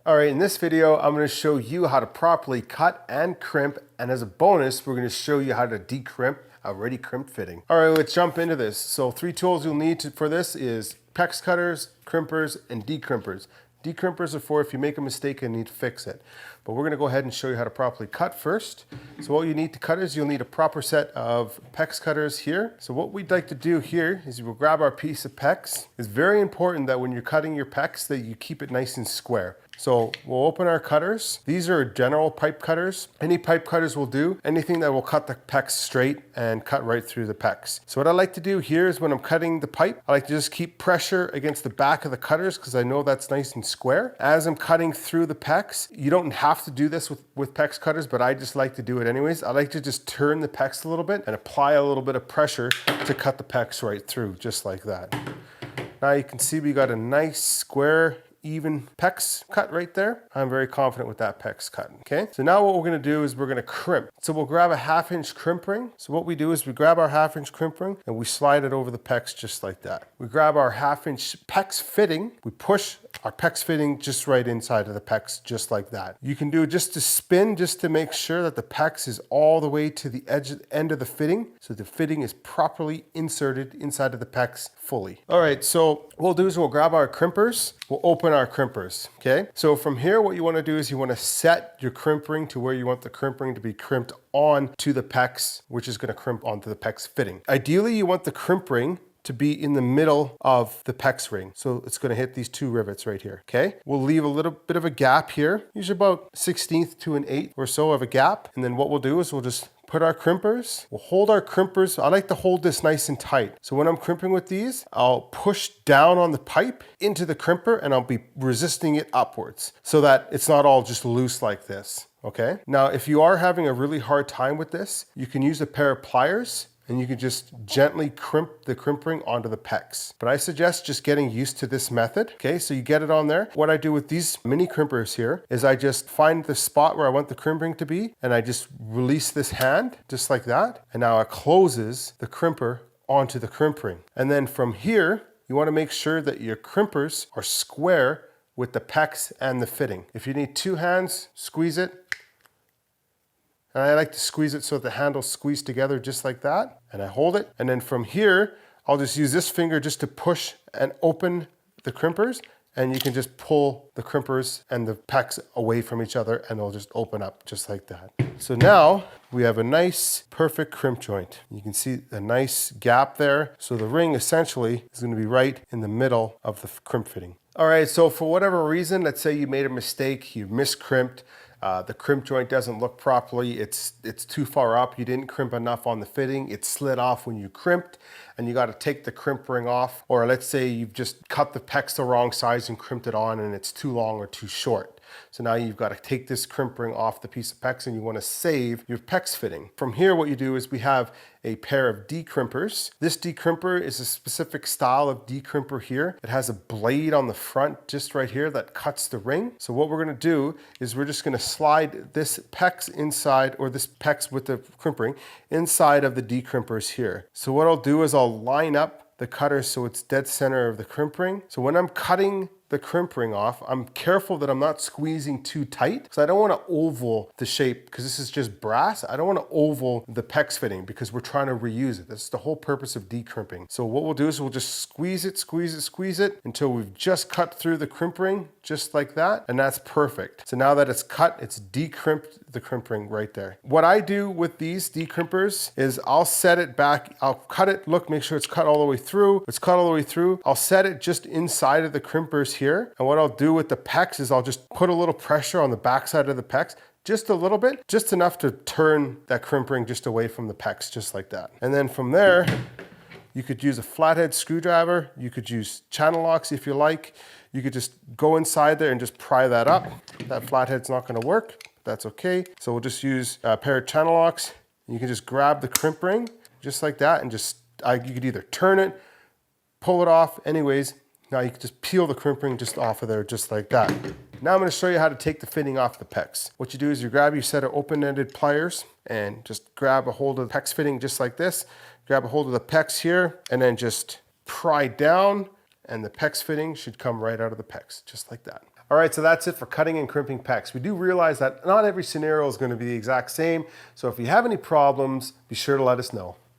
All right, in this video, I'm going to show you how to properly cut and crimp, and as a bonus, we're going to show you how to decrimp a ready crimped fitting. All right, let's jump into this. So 3 tools you'll need for this is Pex cutters, crimpers, and decrimpers. Decrimpers are for if you make a mistake and need to fix it. But we're going to go ahead and show you how to properly cut first. So what you need to cut is you'll need a proper set of Pex cutters here. So what we'd like to do here is we'll grab our piece of Pex. It's very important that when you're cutting your Pex that you keep it nice and square. So we'll open our cutters. These are general pipe cutters. Any pipe cutters will do. Anything that will cut the Pex straight and cut right through the Pex. So what I like to do here is when I'm cutting the pipe, I like to just keep pressure against the back of the cutters because I know that's nice and square. As I'm cutting through the Pex, you don't have to do this with Pex cutters, but I just like to do it anyways. I like to just turn the Pex a little bit and apply a little bit of pressure to cut the Pex right through, just like that. Now you can see we got a nice square even Pex cut right there. I'm very confident with that Pex cut, okay? So now what we're gonna do is we're gonna crimp. So we'll grab a 1/2 inch crimp ring. So what we do is we grab our 1/2 inch crimp ring and we slide it over the Pex just like that. We grab our 1/2 inch Pex fitting, we push our Pex fitting just right inside of the Pex, just like that. You can do just a spin just to make sure that the Pex is all the way to the end of the fitting, so the fitting is properly inserted inside of the Pex fully. All right, so what we'll do is we'll grab our crimpers, we'll open our crimpers, okay? So from here, what you wanna do is you wanna set your crimp ring to where you want the crimp ring to be crimped on to the Pex, which is gonna crimp onto the Pex fitting. Ideally, you want the crimp ring to be in the middle of the Pex ring. So it's gonna hit these 2 rivets right here, okay? We'll leave a little bit of a gap here, usually about 1/16 to 1/8 or so of a gap. And then what we'll do is we'll just put our crimpers, we'll hold our crimpers. I like to hold this nice and tight. So when I'm crimping with these, I'll push down on the pipe into the crimper and I'll be resisting it upwards so that it's not all just loose like this, okay? Now, if you are having a really hard time with this, you can use a pair of pliers and you can just gently crimp the crimp ring onto the Pex. But I suggest just getting used to this method. Okay, so you get it on there. What I do with these mini crimpers here is I just find the spot where I want the crimp ring to be and I just release this hand just like that. And now it closes the crimper onto the crimp ring. And then from here, you want to make sure that your crimpers are square with the Pex and the fitting. If you need 2 hands, squeeze it. And I like to squeeze it so that the handles squeeze together just like that. And I hold it. And then from here, I'll just use this finger just to push and open the crimpers. And you can just pull the crimpers and the Pex away from each other and they'll just open up just like that. So now we have a nice, perfect crimp joint. You can see a nice gap there. So the ring essentially is going to be right in the middle of the crimp fitting. All right, so for whatever reason, let's say you made a mistake, you miscrimped, the crimp joint doesn't look properly, it's too far up, you didn't crimp enough on the fitting, it slid off when you crimped, and you got to take the crimp ring off. Or let's say you've just cut the Pex the wrong size and crimped it on and it's too long or too short. So now you've got to take this crimp ring off the piece of Pex and you want to save your Pex fitting. From here, what you do is we have a pair of decrimpers. This decrimper is a specific style of decrimper here. It has a blade on the front just right here that cuts the ring. So what we're going to do is we're just going to slide this Pex inside, or this Pex with the crimp ring inside of the decrimpers here. So what I'll do is I'll line up the cutter so it's dead center of the crimp ring. So when I'm cutting the crimp ring off, I'm careful that I'm not squeezing too tight because I don't want to oval the shape because this is just brass. I don't want to oval the Pex fitting because we're trying to reuse it. That's the whole purpose of decrimping. So what we'll do is we'll just squeeze it, squeeze it, squeeze it until we've just cut through the crimp ring just like that. And that's perfect. So now that it's cut, it's decrimped the crimp ring right there. What I do with these decrimpers is I'll set it back. I'll cut it. Look, make sure it's cut all the way through. It's cut all the way through. I'll set it just inside of the crimpers here. And what I'll do with the Pex is I'll just put a little pressure on the backside of the Pex, just a little bit, just enough to turn that crimp ring just away from the Pex, just like that. And then from there, you could use a flathead screwdriver. You could use channel locks if you like. You could just go inside there and just pry that up. That flathead's not gonna work. That's okay. So we'll just use a pair of channel locks. You can just grab the crimp ring just like that and just, you could either turn it, pull it off, anyways. Now you can just peel the crimp ring just off of there, just like that. Now I'm going to show you how to take the fitting off the Pex. What you do is you grab your set of open-ended pliers and just grab a hold of the Pex fitting just like this. Grab a hold of the Pex here and then just pry down and the Pex fitting should come right out of the Pex, just like that. All right, so that's it for cutting and crimping pecs. We do realize that not every scenario is going to be the exact same, so if you have any problems, be sure to let us know.